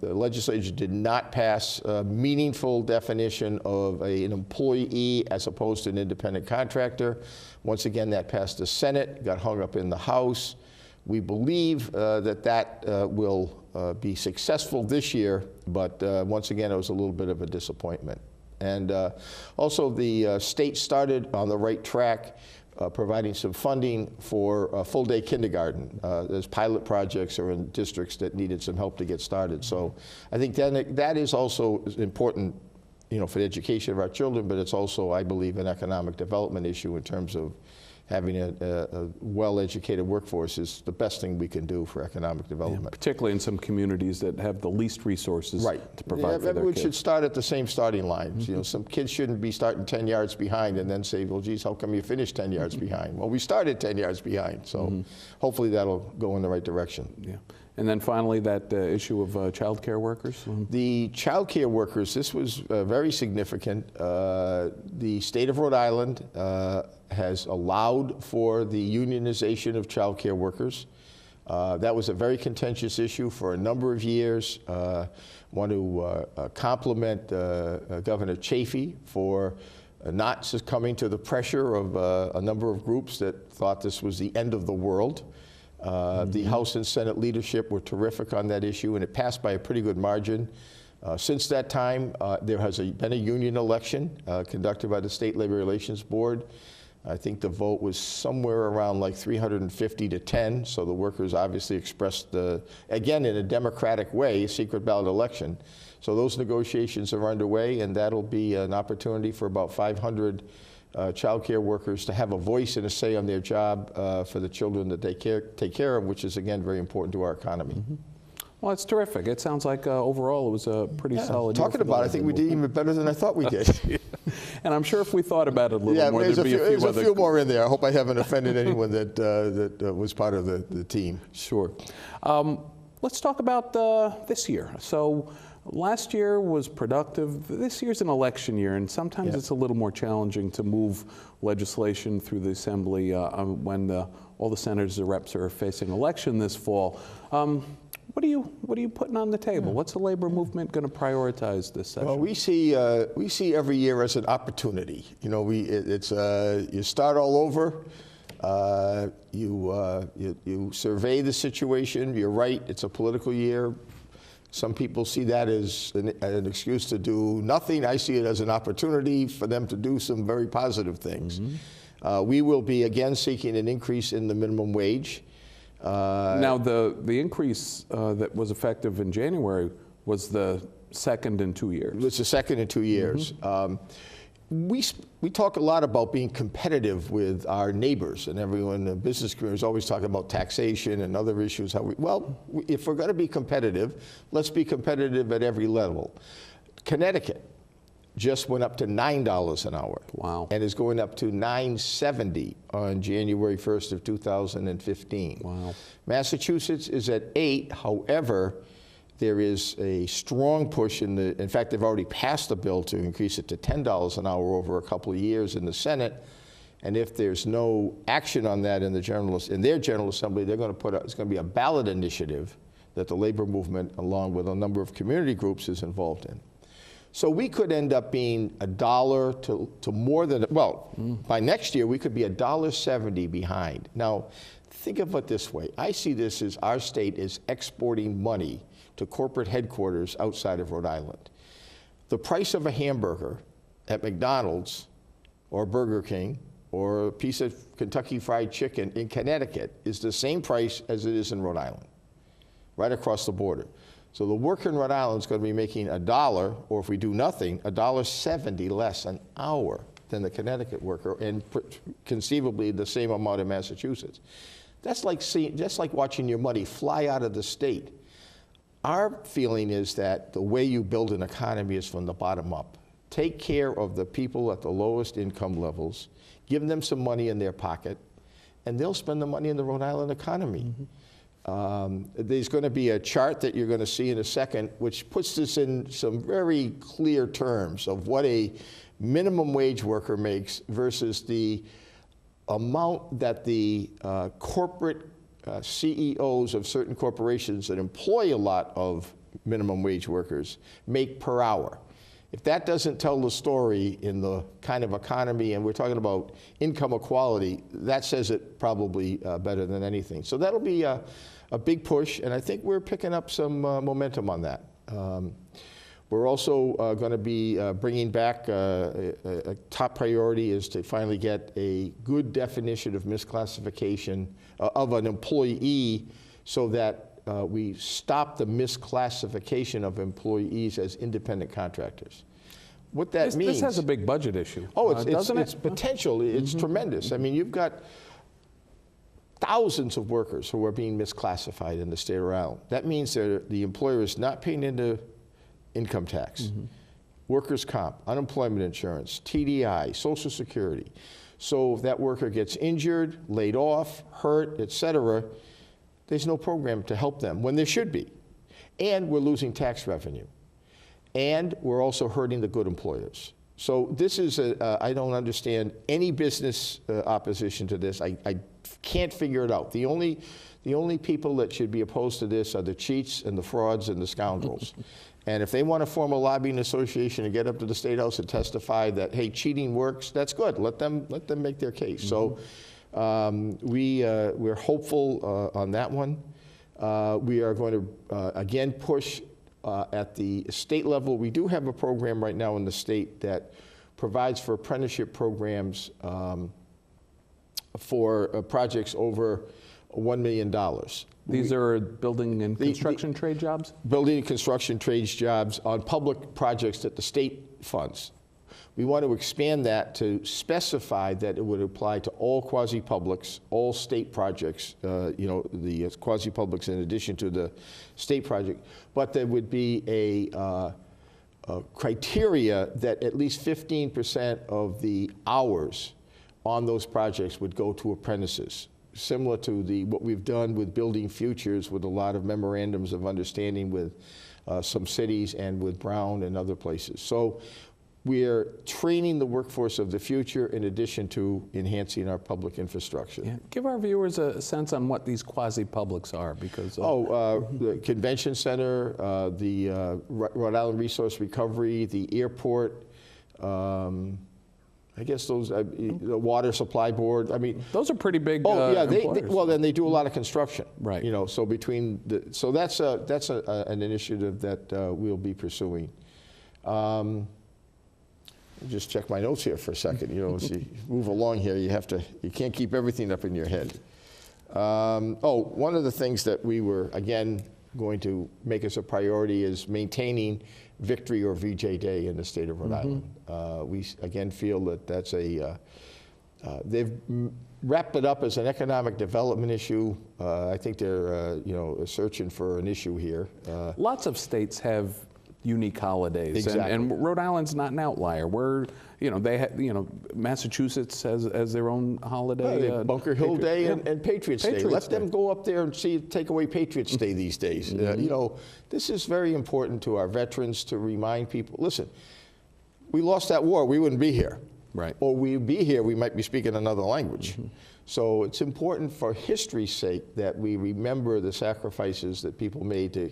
legislature did not pass a meaningful definition of an employee as opposed to an independent contractor. Once again, that passed the Senate, got hung up in the House. We believe that will be successful this year, but once again, it was a little bit of a disappointment. And also, the state started on the right track, providing some funding for full-day kindergarten. There's pilot projects or in districts that needed some help to get started. So I think that is also important, for the education of our children, but it's also, I believe, an economic development issue in terms of having a well-educated workforce is the best thing we can do for economic development. Yeah, particularly in some communities that have the least resources to provide for their kids. Everyone should start at the same starting lines. Mm-hmm. Some kids shouldn't be starting 10 yards behind and then say, well, geez, how come you finished 10 yards behind? Well, we started 10 yards behind, so hopefully that'll go in the right direction. Yeah. And then finally, that issue of child care workers? The child care workers, this was very significant. The state of Rhode Island has allowed for the unionization of child care workers. That was a very contentious issue for a number of years. Want to compliment Governor Chafee for not succumbing to the pressure of a number of groups that thought this was the end of the world. The House and Senate leadership were terrific on that issue, and it passed by a pretty good margin. Since that time, there has been a union election conducted by the State Labor Relations Board. I think the vote was somewhere around like 350 to 10, so the workers obviously expressed, again, in a democratic way, a secret ballot election. So those negotiations are underway, and that'll be an opportunity for about 500 child care workers to have a voice and a say on their job for the children that they take care of, which is, again, very important to our economy. Mm-hmm. Well, it's terrific. It sounds like overall it was a pretty solid year. Talking about it, I think we did even better than I thought we did. Yeah. And I'm sure if we thought about it a little more, there'd be there's a few more in there. I hope I haven't offended anyone that was part of the team. Sure. Let's talk about this year. So last year was productive. This year's an election year, and sometimes it's a little more challenging to move legislation through the Assembly when all the senators and reps are facing election this fall. What are you putting on the table? What's the labor movement going to prioritize this session? Well, we see every year as an opportunity. You start all over. You survey the situation. You're right. It's a political year. Some people see that as an excuse to do nothing. I see it as an opportunity for them to do some very positive things. Mm-hmm. We will be again seeking an increase in the minimum wage. Now, the increase that was effective in January was the second in 2 years. It's the second in 2 years. Mm-hmm. we talk a lot about being competitive with our neighbors, and everyone in the business community is always talking about taxation and other issues. If we're going to be competitive, let's be competitive at every level. Connecticut just went up to $9 an hour. Wow. And is going up to $9.70 on January 1st of 2015. Wow. Massachusetts is at $8. However, there is a strong push in fact, they've already passed a bill to increase it to $10 an hour over a couple of years in the Senate. And if there's no action on that in their General Assembly, they're going to it's going to be a ballot initiative that the labor movement, along with a number of community groups, is involved in. So we could end up being $1 to more than, by next year, we could be $1.70 behind. Now, think of it this way. I see this as our state is exporting money to corporate headquarters outside of Rhode Island. The price of a hamburger at McDonald's or Burger King or a piece of Kentucky Fried Chicken in Connecticut is the same price as it is in Rhode Island, right across the border. So the worker in Rhode Island is going to be making $1, or if we do nothing, $1.70 less an hour than the Connecticut worker, and conceivably the same amount in Massachusetts. That's like just like watching your money fly out of the state. Our feeling is that the way you build an economy is from the bottom up. Take care of the people at the lowest income levels, give them some money in their pocket, and they'll spend the money in the Rhode Island economy. There's going to be a chart that you're going to see in a second, which puts this in some very clear terms of what a minimum wage worker makes versus the amount that the corporate CEOs of certain corporations that employ a lot of minimum wage workers make per hour. If that doesn't tell the story in the kind of economy, and we're talking about income equality, that says it probably better than anything. So that'll be a big push, and I think we're picking up some momentum on that. We're also going to be bringing back a top priority is to finally get a good definition of misclassification of an employee so that we stop the misclassification of employees as independent contractors. What that means... This has a big budget issue. Oh, doesn't it's potential. It's tremendous. I mean, you've got thousands of workers who are being misclassified in the state of Rhode Island. That means that the employer is not paying into income tax, workers' comp, unemployment insurance, TDI, Social Security. So if that worker gets injured, laid off, hurt, et cetera, there's no program to help them when there should be. And we're losing tax revenue. And we're also hurting the good employers. So this is, I don't understand any business opposition to this. I can't figure it out. The only people that should be opposed to this are the cheats and the frauds and the scoundrels. And if they want to form a lobbying association and get up to the State House and testify that, hey, cheating works, that's good. Let them make their case. So we're hopeful on that one. We are going to, again, push at the state level. We do have a program right now in the state that provides for apprenticeship programs for projects over $1 million. These are building and construction trade jobs? Building and construction trades jobs on public projects that the state funds. We want to expand that to specify that it would apply to all quasi-publics, all state projects, the quasi-publics in addition to the state project, but there would be a criteria that at least 15% of the hours on those projects would go to apprentices, similar to what we've done with Building Futures with a lot of memorandums of understanding with some cities and with Brown and other places. So we're training the workforce of the future in addition to enhancing our public infrastructure. Yeah. Give our viewers a sense on what these quasi-publics are, because... the Convention Center, the Rhode Island Resource Recovery, the airport, I guess those, the Water Supply Board, I mean... Those are pretty big well, then they do a lot of construction. Right. So so that's an initiative that we'll be pursuing. Just check my notes here for a second. As you move along here, you can't keep everything up in your head. One of the things that we were, again, going to make us a priority is maintaining Victory or VJ Day in the state of Rhode Island. We again feel that that's they've wrapped it up as an economic development issue. I think they're searching for an issue here. Lots of states have unique holidays, Exactly. and Rhode Island's not an outlier. We're, Massachusetts has their own holiday. Bunker Hill Day and Patriots Day. Patriots Let them Day. go up there and take away Patriots Day these days. This is very important to our veterans to remind people, listen, we lost that war, we wouldn't be here. Right. Or we'd be here, we might be speaking another language. So it's important for history's sake that we remember the sacrifices that people made to,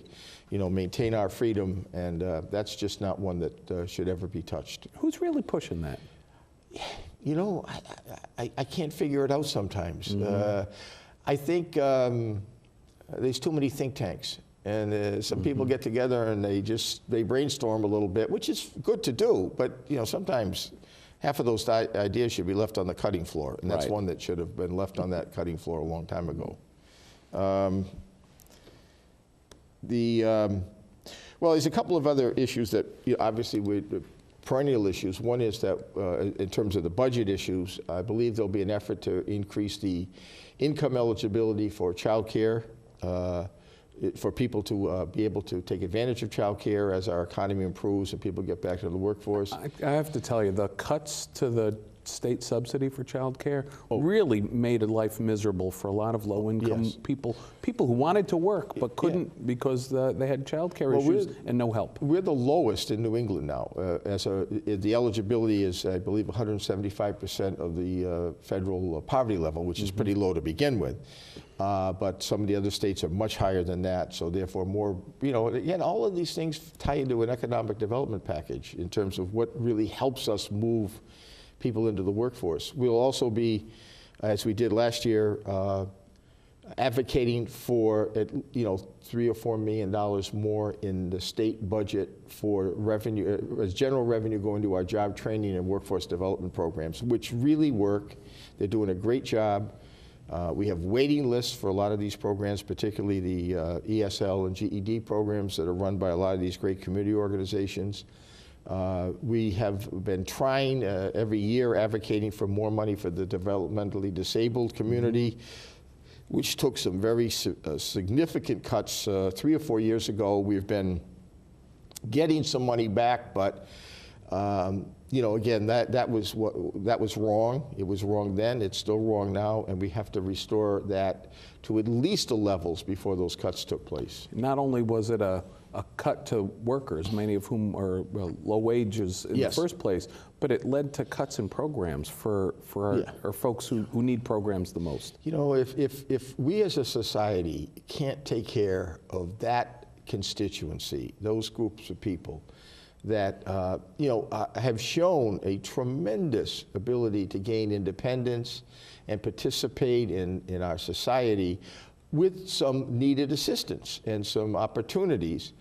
maintain our freedom, and that's just not one that should ever be touched. Who's really pushing that? I can't figure it out sometimes. I think there's too many think tanks, and some people get together and they brainstorm a little bit, which is good to do, but sometimes half of those ideas should be left on the cutting floor, and that's Right. one that should have been left on that cutting floor a long time ago. Well, there's a couple of other issues that obviously perennial issues. One is that in terms of the budget issues, I believe there'll be an effort to increase the income eligibility for child care, for people to be able to take advantage of child care as our economy improves and people get back to the workforce. I have to tell you, the cuts to the state subsidy for child care really made life miserable for a lot of low-income Yes. people who wanted to work but couldn't because they had child care issues and no help. We're the lowest in New England now. The eligibility is, I believe, 175% of the federal poverty level, which is pretty low to begin with. But some of the other states are much higher than that, so therefore more, again, all of these things tie into an economic development package in terms of what really helps us move people into the workforce. We'll also be, as we did last year, advocating for $3 or $4 million more in the state budget for revenue, as general revenue going to our job training and workforce development programs, which really work. They're doing a great job. We have waiting lists for a lot of these programs, particularly the ESL and GED programs that are run by a lot of these great community organizations. We have been trying every year advocating for more money for the developmentally disabled community, which took some very significant cuts 3 or 4 years ago. We've been getting some money back, but again, that was wrong. It was wrong then. It's still wrong now, and we have to restore that to at least the levels before those cuts took place. Not only was it a cut to workers, many of whom are low wages in the first place, but it led to cuts in programs for our folks who need programs the most. If we as a society can't take care of that constituency, those groups of people that have shown a tremendous ability to gain independence and participate in our society with some needed assistance and some opportunities,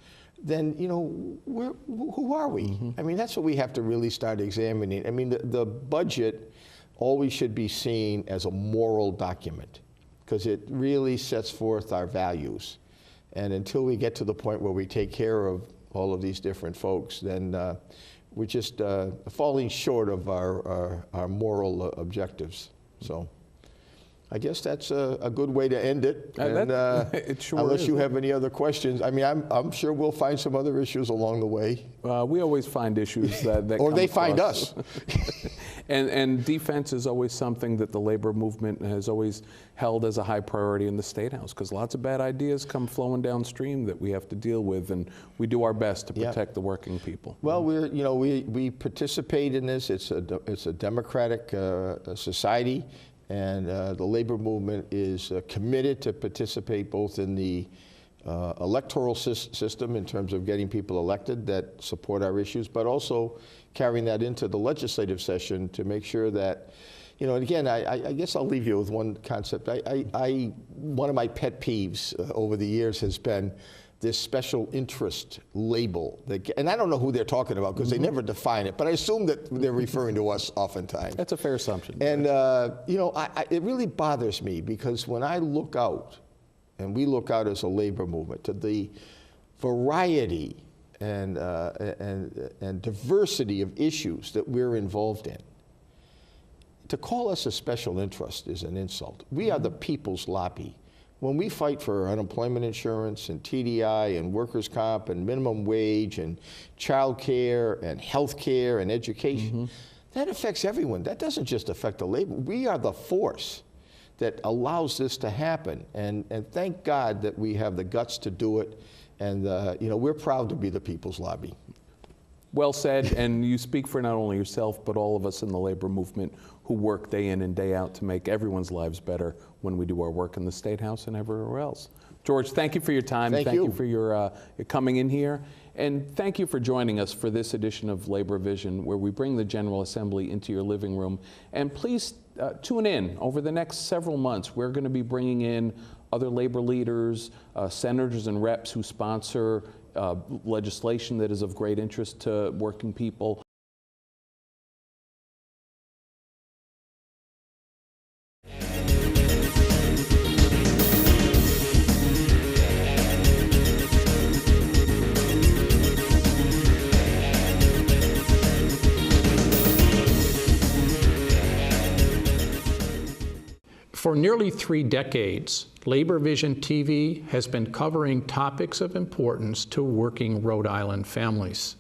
then who are we? I mean, that's what we have to really start examining. I mean, the budget always should be seen as a moral document because it really sets forth our values. And until we get to the point where we take care of all of these different folks, then we're just falling short of our moral objectives. So I guess that's a good way to end it. And, it sure unless is. you have any other questions. I mean, I'm sure we'll find some other issues along the way. We always find issues that or come they find across. us. And defense is always something that the labor movement has always held as a high priority in the State House, because lots of bad ideas come flowing downstream that we have to deal with, and we do our best to protect the working people. Well, we participate in this. It's a democratic society, and the labor movement is committed to participate both in the electoral system in terms of getting people elected that support our issues, but also carrying that into the legislative session to make sure that, and again, I guess I'll leave you with one concept. One of my pet peeves over the years has been this special interest label. And I don't know who they're talking about because they never define it, but I assume that they're referring to us oftentimes. That's a fair assumption. And, it really bothers me because when I look out and we look out as a labor movement, to the variety and diversity of issues that we're involved in, to call us a special interest is an insult. We are the people's lobby. When we fight for unemployment insurance and TDI and workers' comp and minimum wage and child care and health care and education, that affects everyone. That doesn't just affect the labor. We are the force that allows this to happen. And thank God that we have the guts to do it. And we're proud to be the people's lobby. Well said, and you speak for not only yourself, but all of us in the labor movement who work day in and day out to make everyone's lives better when we do our work in the State House and everywhere else. George, thank you for your time. Thank you for your coming in here. And thank you for joining us for this edition of Labor Vision, where we bring the General Assembly into your living room. And please tune in over the next several months. We're going to be bringing in other labor leaders, senators and reps who sponsor legislation that is of great interest to working people. For nearly 3 decades, Labor Vision TV has been covering topics of importance to working Rhode Island families.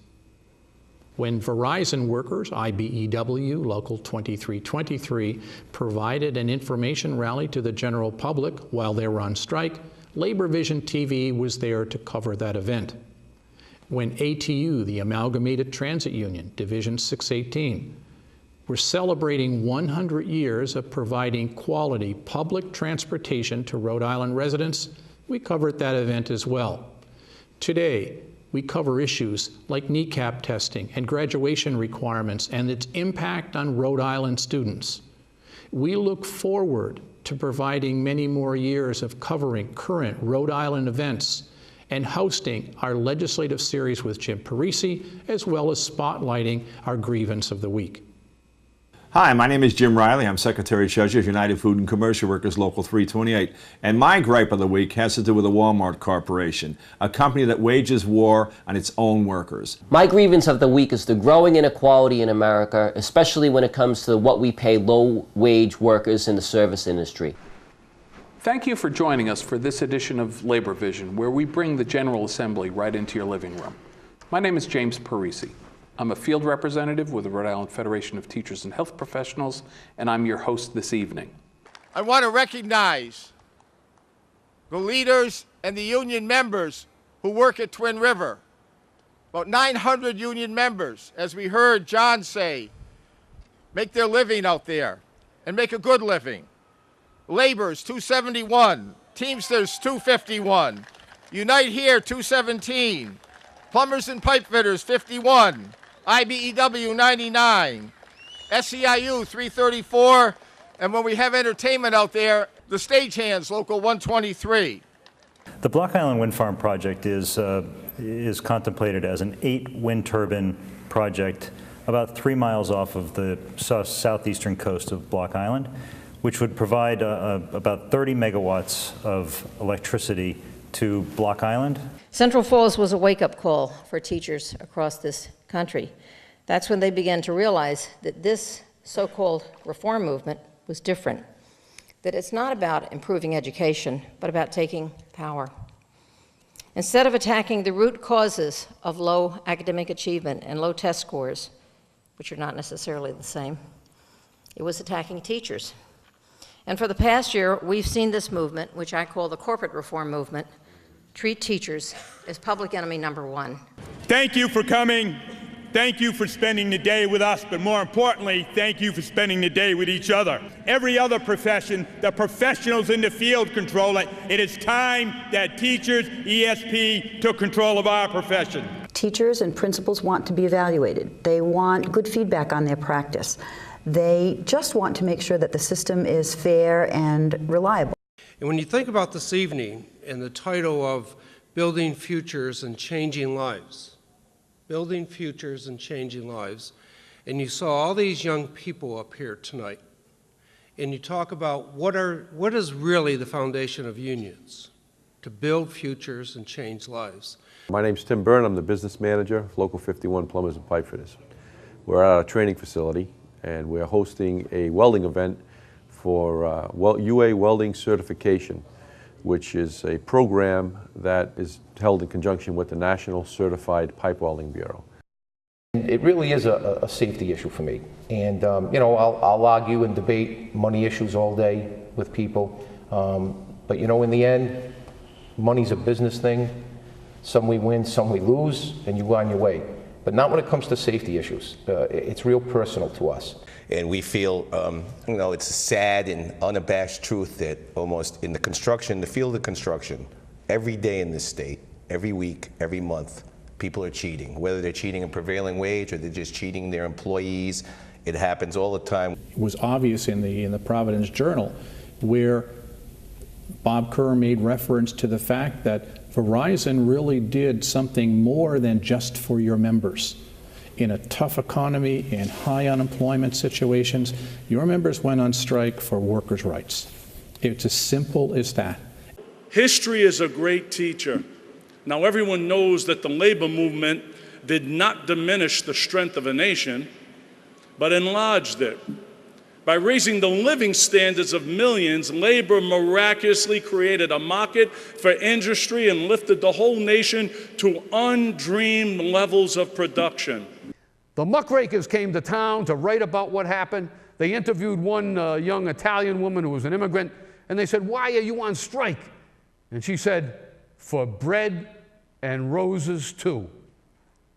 When Verizon workers, IBEW Local 2323, provided an information rally to the general public while they were on strike, Labor Vision TV was there to cover that event. When ATU, the Amalgamated Transit Union, Division 618, we're celebrating 100 years of providing quality public transportation to Rhode Island residents. We covered that event as well. Today, we cover issues like kneecap testing and graduation requirements and its impact on Rhode Island students. We look forward to providing many more years of covering current Rhode Island events and hosting our legislative series with Jim Parisi, as well as spotlighting our grievance of the week. Hi, my name is Jim Riley. I'm Secretary-Treasurer of United Food and Commercial Workers Local 328. And my gripe of the week has to do with the Walmart Corporation, a company that wages war on its own workers. My grievance of the week is the growing inequality in America, especially when it comes to what we pay low-wage workers in the service industry. Thank you for joining us for this edition of Labor Vision, where we bring the General Assembly right into your living room. My name is James Parisi. I'm a field representative with the Rhode Island Federation of Teachers and Health Professionals, and I'm your host this evening. I want to recognize the leaders and the union members who work at Twin River. About 900 union members, as we heard John say, make their living out there and make a good living. Labor's 271, Teamsters 251, Unite Here 217, Plumbers and Pipe Fitters 51, IBEW 99, SEIU 334, and when we have entertainment out there, the Stagehands Local 123. The Block Island Wind Farm project is contemplated as an 8 wind turbine project about 3 miles off of the southeastern coast of Block Island, which would provide about 30 megawatts of electricity to Block Island. Central Falls was a wake-up call for teachers across this country. That's when they began to realize that this so-called reform movement was different, that it's not about improving education, but about taking power. Instead of attacking the root causes of low academic achievement and low test scores, which are not necessarily the same, it was attacking teachers. And for the past year, we've seen this movement, which I call the corporate reform movement, treat teachers as public enemy number one. Thank you for coming. Thank you for spending the day with us, but more importantly, thank you for spending the day with each other. Every other profession, the professionals in the field control it. It is time that teachers, ESP, took control of our profession. Teachers and principals want to be evaluated. They want good feedback on their practice. They just want to make sure that the system is fair and reliable. And when you think about this evening and the title of Building Futures and Changing Lives, Building Futures and Changing Lives, and you saw all these young people up here tonight, and you talk about what is really the foundation of unions. to build futures and change lives. My name's Tim Byrne. I'm the business manager of Local 51 Plumbers and Pipe Fitters. We're at our training facility, and we're hosting a welding event for UA Welding Certification, which is a program that is held in conjunction with the National Certified Pipe Welding Bureau. It really is a safety issue for me. And, you know, I'll argue and debate money issues all day with people. But, you know, in the end, money's a business thing. Some we win, some we lose, and you go on your way. But not when it comes to safety issues. It's real personal to us. And we feel, you know, it's a sad and unabashed truth that almost in the construction, the field of construction, every day in this state, every week, every month, people are cheating. Whether they're cheating a prevailing wage or they're just cheating their employees, it happens all the time. It was obvious in the Providence Journal where Bob Kerr made reference to the fact that Verizon really did something more than just for your members. In a tough economy, in high unemployment situations, your members went on strike for workers' rights. It's as simple as that. History is a great teacher. Now, everyone knows that the labor movement did not diminish the strength of a nation, but enlarged it. By raising the living standards of millions, labor miraculously created a market for industry and lifted the whole nation to undreamed levels of production. The muckrakers came to town to write about what happened. They interviewed one young Italian woman who was an immigrant, and they said, "Why are you on strike?" And she said, "For bread and roses too."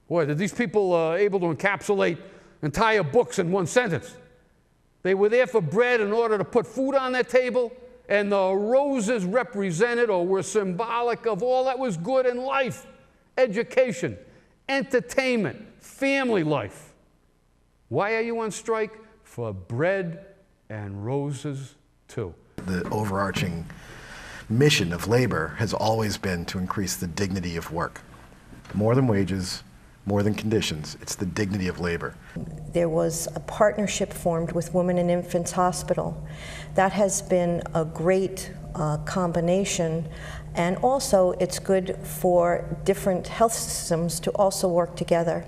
Boy, did these people able to encapsulate entire books in one sentence. They were there for bread in order to put food on their table, and the roses represented or were symbolic of all that was good in life: education, entertainment, family life. Why are you on strike? For bread and roses too. The overarching mission of labor has always been to increase the dignity of work. More than wages, more than conditions, it's the dignity of labor. There was a partnership formed with Women and Infants Hospital. That has been a great combination, and also it's good for different health systems to also work together.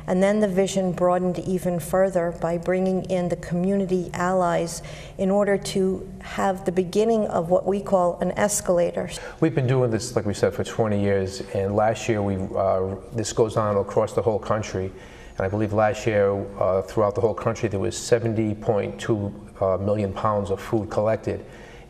And then the vision broadened even further by bringing in the community allies in order to have the beginning of what we call an escalator. We've been doing this, like we said, for 20 years, and last year this goes on across the whole country. And I believe last year, throughout the whole country, there was 70.2 million pounds of food collected.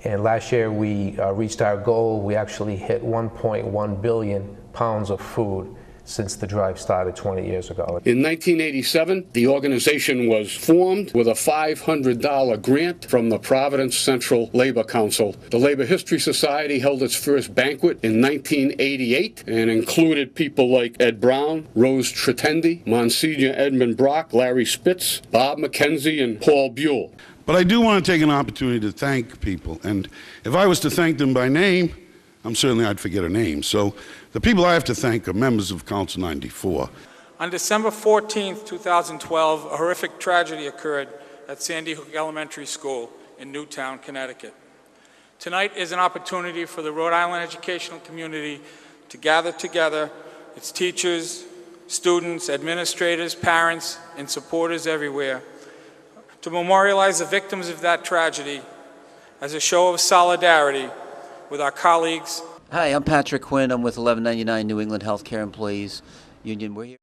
And last year we reached our goal. We actually hit 1.1 billion pounds of food since the drive started 20 years ago. In 1987, the organization was formed with a $500 grant from the Providence Central Labor Council. The Labor History Society held its first banquet in 1988 and included people like Ed Brown, Rose Tretendi, Monsignor Edmund Brock, Larry Spitz, Bob McKenzie, and Paul Buell. But I do want to take an opportunity to thank people, and if I was to thank them by name, I'd forget a name. So the people I have to thank are members of Council 94. On December 14th, 2012, a horrific tragedy occurred at Sandy Hook Elementary School in Newtown, Connecticut. Tonight is an opportunity for the Rhode Island educational community to gather together, its teachers, students, administrators, parents, and supporters everywhere, to memorialize the victims of that tragedy as a show of solidarity with our colleagues. Hi, I'm Patrick Quinn. I'm with 1199 New England Healthcare Employees Union. We're here.